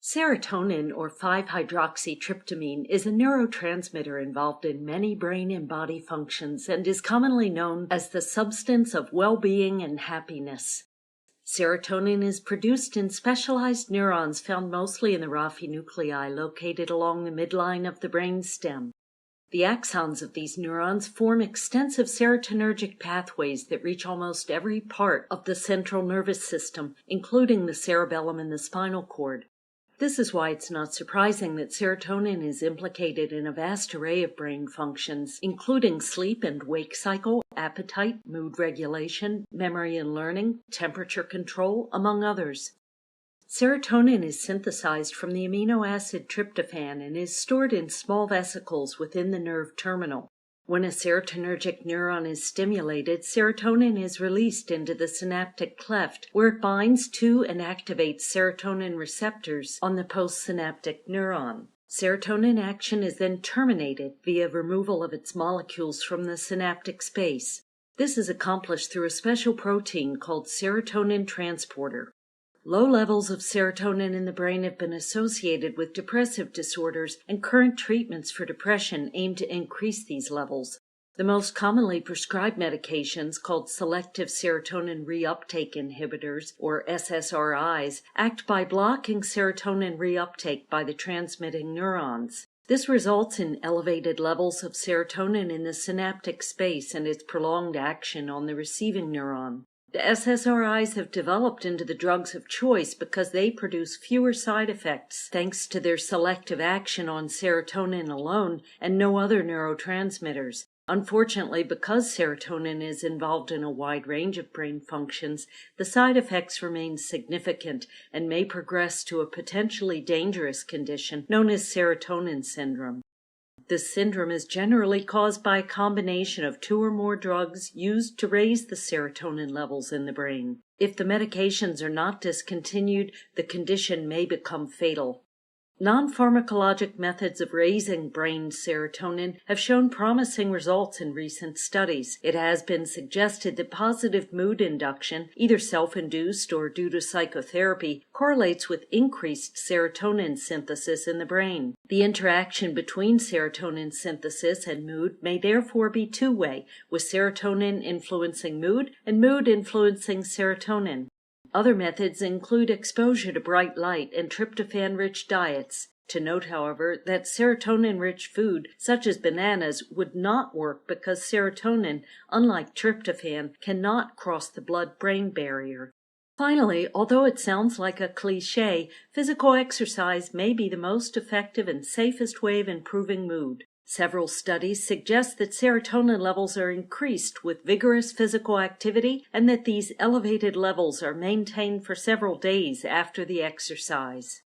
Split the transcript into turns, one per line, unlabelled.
Serotonin, or 5-hydroxytryptamine, is a neurotransmitter involved in many brain and body functions and is commonly known as the substance of well-being and happiness. Serotonin is produced in specialized neurons found mostly in the raphe nuclei located along the midline of the brain stem. The axons of these neurons form extensive serotonergic pathways that reach almost every part of the central nervous system, including the cerebellum and the spinal cord. This is why it's not surprising that serotonin is implicated in a vast array of brain functions, including sleep and wake cycle, appetite, mood regulation, memory and learning, temperature control, among others. Serotonin is synthesized from the amino acid tryptophan and is stored in small vesicles within the nerve terminal. When a serotonergic neuron is stimulated, serotonin is released into the synaptic cleft, where it binds to and activates serotonin receptors on the postsynaptic neuron. Serotonin action is then terminated via removal of its molecules from the synaptic space. This is accomplished through a special protein called serotonin transporter. Low levels of serotonin in the brain have been associated with depressive disorders, and current treatments for depression aim to increase these levels. The most commonly prescribed medications, called selective serotonin reuptake inhibitors, or SSRIs, act by blocking serotonin reuptake by the transmitting neurons. This results in elevated levels of serotonin in the synaptic space and its prolonged action on the receiving neuron. The SSRIs have developed into the drugs of choice because they produce fewer side effects thanks to their selective action on serotonin alone and no other neurotransmitters. Unfortunately, because serotonin is involved in a wide range of brain functions, the side effects remain significant and may progress to a potentially dangerous condition known as serotonin syndrome. This syndrome is generally caused by a combination of 2 or more drugs used to raise the serotonin levels in the brain. If the medications are not discontinued, the condition may become fatal. Non-pharmacologic methods of raising brain serotonin have shown promising results in recent studies. It has been suggested that positive mood induction, either self-induced or due to psychotherapy, correlates with increased serotonin synthesis in the brain. The interaction between serotonin synthesis and mood may therefore be two-way, with serotonin influencing mood and mood influencing serotonin. Other methods include exposure to bright light and tryptophan-rich diets. To note, however, that serotonin-rich food, such as bananas, would not work because serotonin, unlike tryptophan, cannot cross the blood-brain barrier. Finally, although it sounds like a cliché, physical exercise may be the most effective and safest way of improving mood. Several studies suggest that serotonin levels are increased with vigorous physical activity and that these elevated levels are maintained for several days after the exercise.